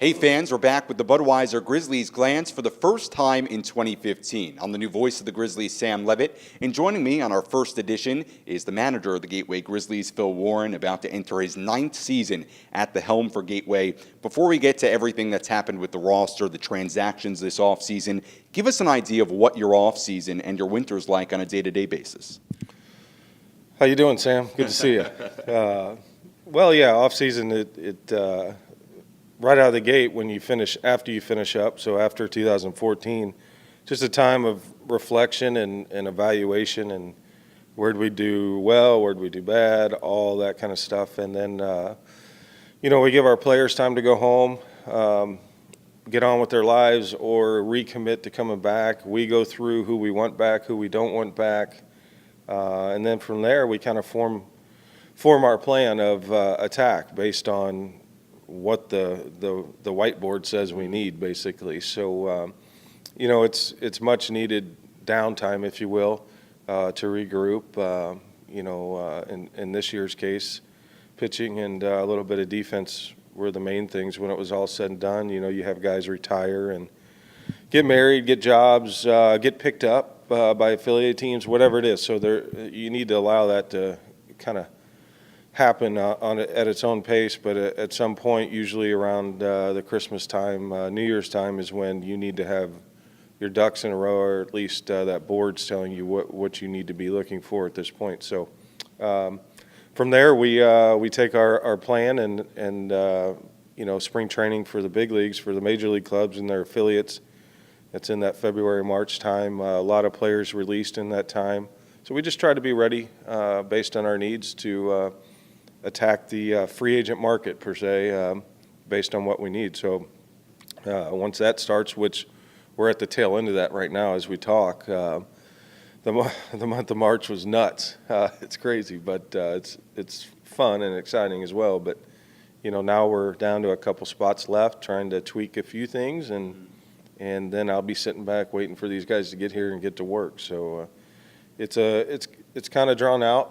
Hey fans, we're back with the Budweiser Grizzlies glance for the first time in 2015. I'm the new voice of the Grizzlies, Sam Levitt, and joining me on our first edition is the manager of the Gateway Grizzlies, Phil Warren, about to enter his 9th season at the helm for Gateway. Before we get to everything that's happened with the roster, the transactions this offseason, give us an idea of what your offseason and your winter's like on a day-to-day basis. How you doing, Sam? Good to see you. Well, yeah, offseason, right out of the gate after you finish up, so after 2014, just a time of reflection and evaluation and where'd we do well, where'd we do bad, all that kind of stuff. And then, we give our players time to go home, get on with their lives or recommit to coming back. We go through who we want back, who we don't want back. And then from there, we kind of form our plan of attack based on what the whiteboard says we need, basically. So, it's much needed downtime, if you will, to regroup. In this year's case, pitching and a little bit of defense were the main things when it was all said and done. You have guys retire and get married, get jobs, get picked up by affiliate teams, whatever it is. So you need to allow that to kind of happen at its own pace, but at some point, usually around the Christmas time, New Year's time, is when you need to have your ducks in a row, or at least that board's telling you what you need to be looking for at this point. So from there, we take our plan and spring training for the big leagues, for the major league clubs and their affiliates. It's in that February, March time. A lot of players released in that time. So we just try to be ready based on our needs to attack the free agent market, per se, based on what we need. So once that starts, which we're at the tail end of that right now as we talk, the month of March was nuts. It's crazy, but it's fun and exciting as well. But, now we're down to a couple spots left, trying to tweak a few things, and then I'll be sitting back waiting for these guys to get here and get to work. So it's kind of drawn out.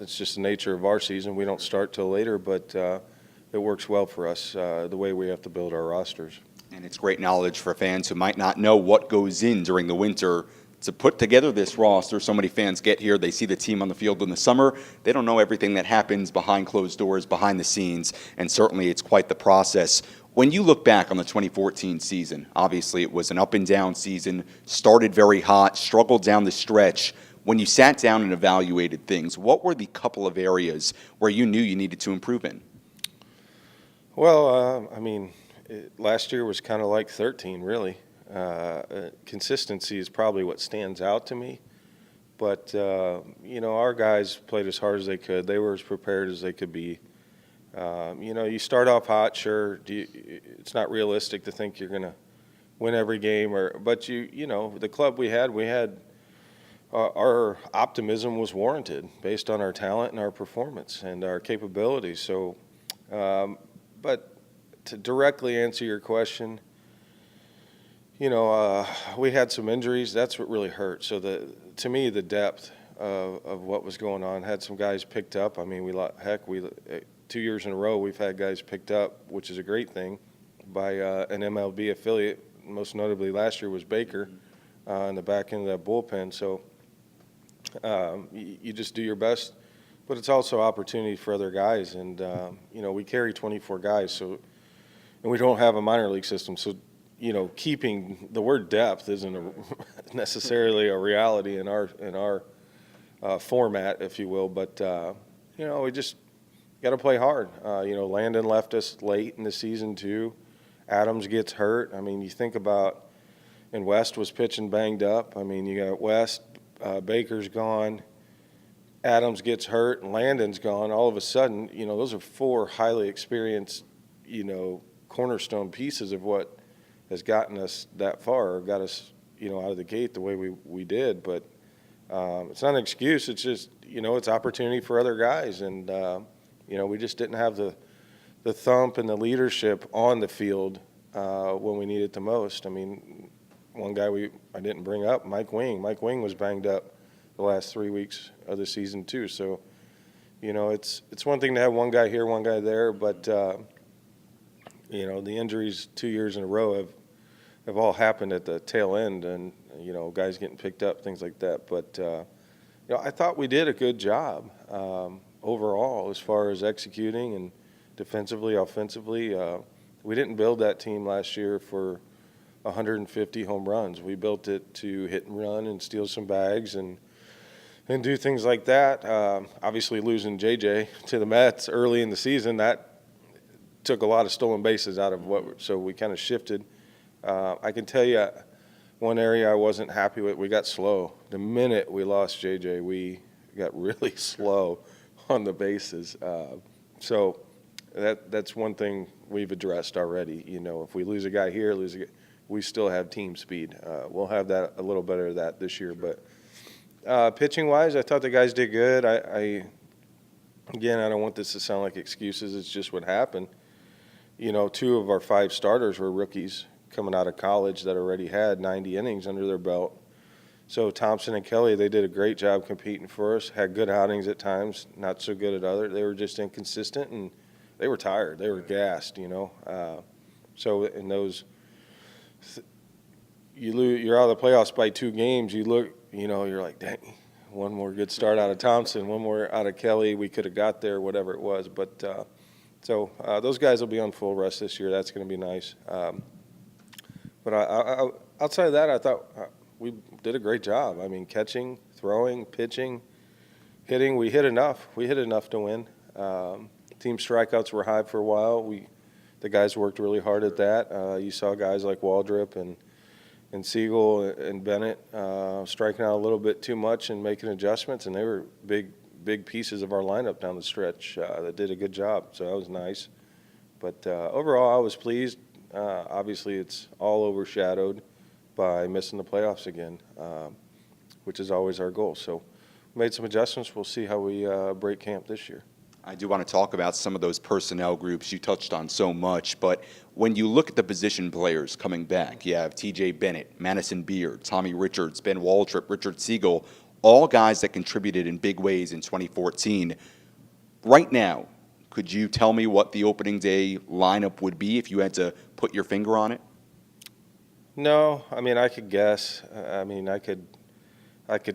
It's just the nature of our season. We don't start till later, but it works well for us the way we have to build our rosters. And it's great knowledge for fans who might not know what goes in during the winter to put together this roster. So many fans get here, they see the team on the field in the summer. They don't know everything that happens behind closed doors, behind the scenes, and certainly it's quite the process. When you look back on the 2014 season, obviously it was an up and down season, started very hot, struggled down the stretch. When you sat down and evaluated things, what were the couple of areas where you knew you needed to improve in? Well, last year was kind of like 13, really. Consistency is probably what stands out to me. But, our guys played as hard as they could. They were as prepared as they could be. You start off hot, sure. It's not realistic to think you're going to win every game. But the club we had our optimism was warranted based on our talent and our performance and our capabilities. So, but to directly answer your question, we had some injuries. That's what really hurt. So to me, the depth of what was going on, had some guys picked up. 2 years in a row we've had guys picked up, which is a great thing, by an MLB affiliate. Most notably last year was Baker in the back end of that bullpen. So you just do your best, but it's also opportunity for other guys. And we carry 24 guys, and we don't have a minor league system. So keeping the word depth isn't necessarily a reality in our format, if you will. But we just got to play hard. Landon left us late in the season too. Adams gets hurt. You think about, and West was pitching banged up. You got West, Baker's gone, Adams gets hurt, and Landon's gone. All of a sudden, those are 4 highly experienced, cornerstone pieces of what has gotten us that far, or got us, out of the gate the way we did. But it's not an excuse. It's just, it's opportunity for other guys. And, we just didn't have the thump and the leadership on the field when we needed it the most. One guy I didn't bring up, Mike Wing. Mike Wing was banged up the last 3 weeks of the season too. So, it's one thing to have one guy here, one guy there, but The injuries 2 years in a row have all happened at the tail end, and guys getting picked up, things like that. But I thought we did a good job overall as far as executing and defensively, offensively. We didn't build that team last year for 150 home runs. We built it to hit and run and steal some bags and do things like that. Obviously, losing JJ to the Mets early in the season, that took a lot of stolen bases out of so we kind of shifted. I can tell you one area I wasn't happy with, we got slow. The minute we lost JJ, we got really slow on the bases. So that's one thing we've addressed already. If we lose a guy here, we still have team speed. We'll have that a little better of that this year. But pitching-wise, I thought the guys did good. Again, I don't want this to sound like excuses. It's just what happened. 2 of our 5 starters were rookies coming out of college that already had 90 innings under their belt. So Thompson and Kelly, they did a great job competing for us, had good outings at times, not so good at others. They were just inconsistent, and they were tired. They were gassed, So in those, you're out of the playoffs by 2 games. You look, you're like, dang, one more good start out of Thompson, one more out of Kelly. We could have got there, whatever it was. But so those guys will be on full rest this year. That's going to be nice. But outside of that, I thought we did a great job. I mean, catching, throwing, pitching, hitting. We hit enough. We hit enough to win. Team strikeouts were high for a while. The guys worked really hard at that. You saw guys like Waldrop and Siegel and Bennett striking out a little bit too much and making adjustments, and they were big pieces of our lineup down the stretch that did a good job. So that was nice. But overall, I was pleased. Obviously, it's all overshadowed by missing the playoffs again, which is always our goal. So we made some adjustments. We'll see how we break camp this year. I do want to talk about some of those personnel groups you touched on so much, but when you look at the position players coming back, you have TJ Bennett, Madison Beard, Tommy Richards, Ben Waldrop, Richard Siegel, all guys that contributed in big ways in 2014. Right now, could you tell me what the opening day lineup would be if you had to put your finger on it? No, I mean, I could guess. I mean, I could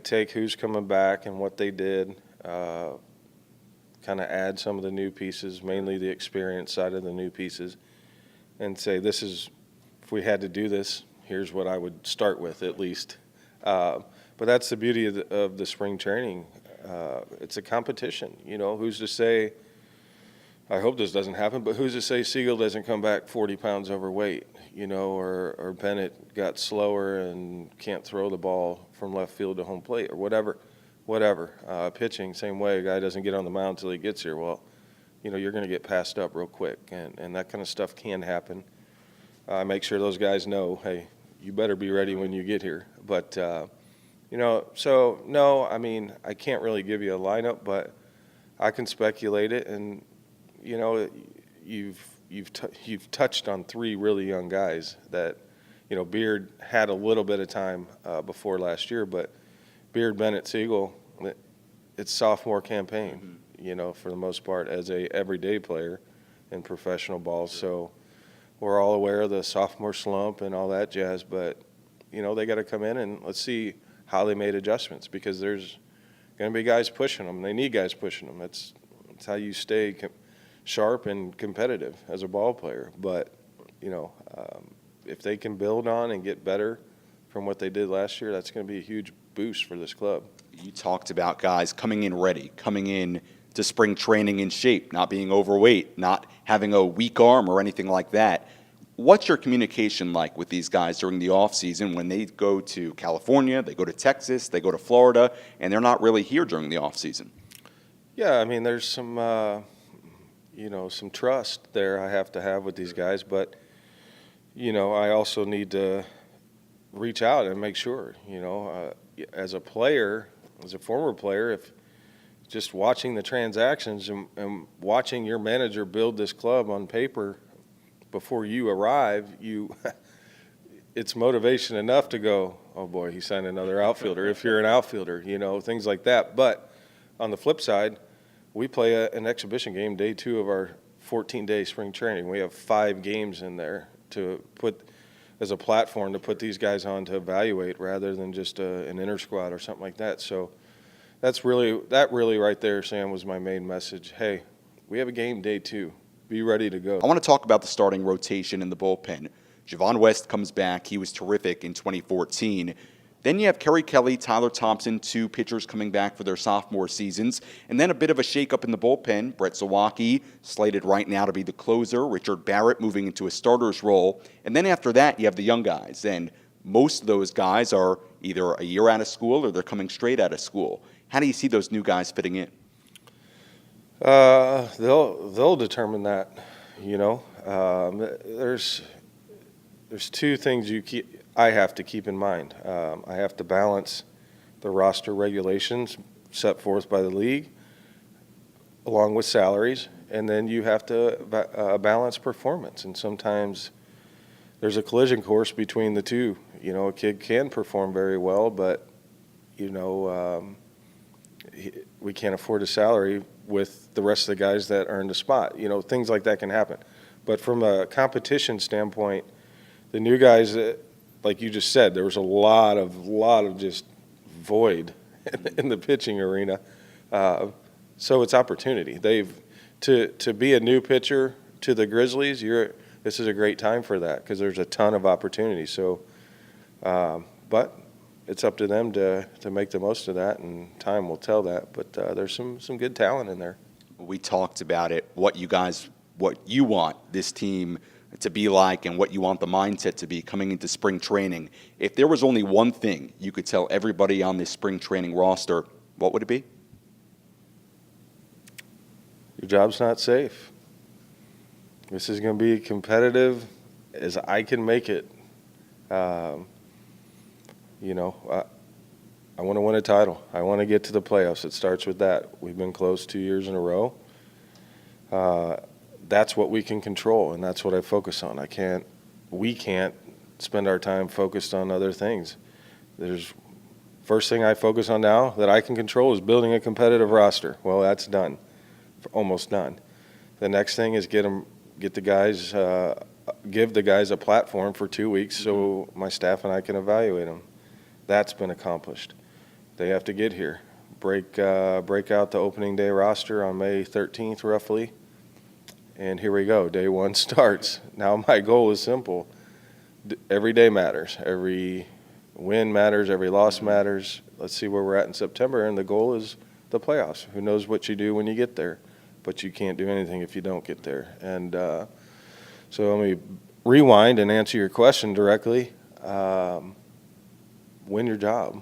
take who's coming back and what they did, kind of add some of the new pieces, mainly the experience side of the new pieces, and say this is, if we had to do this, here's what I would start with at least. But that's the beauty of the spring training. It's a competition. Who's to say, I hope this doesn't happen, but who's to say Siegel doesn't come back 40 pounds overweight, or Bennett got slower and can't throw the ball from left field to home plate or whatever. Pitching, same way, a guy doesn't get on the mound until he gets here. Well, you're going to get passed up real quick, and that kind of stuff can happen. I make sure those guys know, hey, you better be ready when you get here. But, so, no, I mean, I can't really give you a lineup, but I can speculate it, and you've touched on 3 really young guys that, Beard had a little bit of time before last year, but Beard, Bennett, Siegel, it's sophomore campaign, for the most part as a everyday player in professional ball. So we're all aware of the sophomore slump and all that jazz, but, they got to come in and let's see how they made adjustments, because there's going to be guys pushing them. They need guys pushing them. That's how you stay sharp and competitive as a ball player. But, if they can build on and get better from what they did last year, that's going to be a huge boost for this club. You talked about guys coming in ready, coming in to spring training in shape, not being overweight, not having a weak arm or anything like that. What's your communication like with these guys during the offseason when they go to California, they go to Texas, they go to Florida, and they're not really here during the offseason? Yeah, I mean, there's some, some trust there I have to have with these guys, but, I also need to reach out and make sure, as a player, as a former player, if just watching the transactions and watching your manager build this club on paper before you arrive, it's motivation enough to go, oh boy, he signed another outfielder. If you're an outfielder, things like that. But on the flip side, we play an exhibition game day 2 of our 14-day spring training. We have 5 games in there to put as a platform to put these guys on to evaluate rather than just an inter squad or something like that. So that really right there, Sam, was my main message. Hey, we have a game day 2. Be ready to go. I want to talk about the starting rotation in the bullpen. Javon West comes back. He was terrific in 2014. Then you have Kerry Kelly, Tyler Thompson, 2 pitchers coming back for their sophomore seasons. And then a bit of a shakeup in the bullpen. Brett Zawacki, slated right now to be the closer. Richard Barrett moving into a starter's role. And then after that, you have the young guys. And most of those guys are either a year out of school or they're coming straight out of school. How do you see those new guys fitting in? They'll determine that. There's 2 things I have to keep in mind. I have to balance the roster regulations set forth by the league along with salaries, and then you have to balance performance. And sometimes there's a collision course between the 2. A kid can perform very well, but we can't afford a salary with the rest of the guys that earned a spot. Things like that can happen. But from a competition standpoint, the new guys, like you just said, there was a lot of just void in the pitching arena. So it's opportunity. To be a new pitcher to the Grizzlies, this is a great time for that because there's a ton of opportunity. So, but it's up to them to make the most of that, and time will tell that. But there's some good talent in there. We talked about it, what you want this team to be like and what you want the mindset to be coming into spring training. If there was only one thing you could tell everybody on this spring training roster, what would it be? Your job's not safe. This is going to be competitive as I can make it. I want to win a title. I want to get to the playoffs. It starts with that. We've been close 2 years in a row. That's what we can control, and that's what I focus on. We can't spend our time focused on other things. First thing I focus on now that I can control is building a competitive roster. Well, that's done, almost done. The next thing is give the guys a platform for 2 weeks so my staff and I can evaluate them. That's been accomplished. They have to get here. Break out the opening day roster on May 13th, roughly. And here we go. Day 1 starts. Now my goal is simple. Every day matters. Every win matters. Every loss matters. Let's see where we're at in September. And the goal is the playoffs. Who knows what you do when you get there. But you can't do anything if you don't get there. And so let me rewind and answer your question directly. Win your job.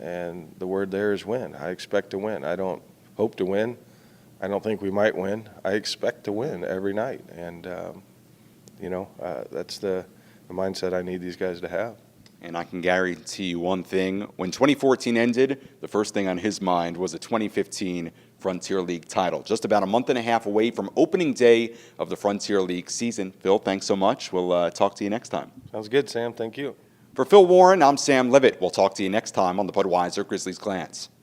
And the word there is win. I expect to win. I don't hope to win. I don't think we might win. I expect to win every night. And, that's the mindset I need these guys to have. And I can guarantee you one thing. When 2014 ended, the first thing on his mind was a 2015 Frontier League title. Just about a month and a half away from opening day of the Frontier League season. Phil, thanks so much. We'll talk to you next time. Sounds good, Sam. Thank you. For Phil Warren, I'm Sam Levitt. We'll talk to you next time on the Budweiser Grizzlies Glance.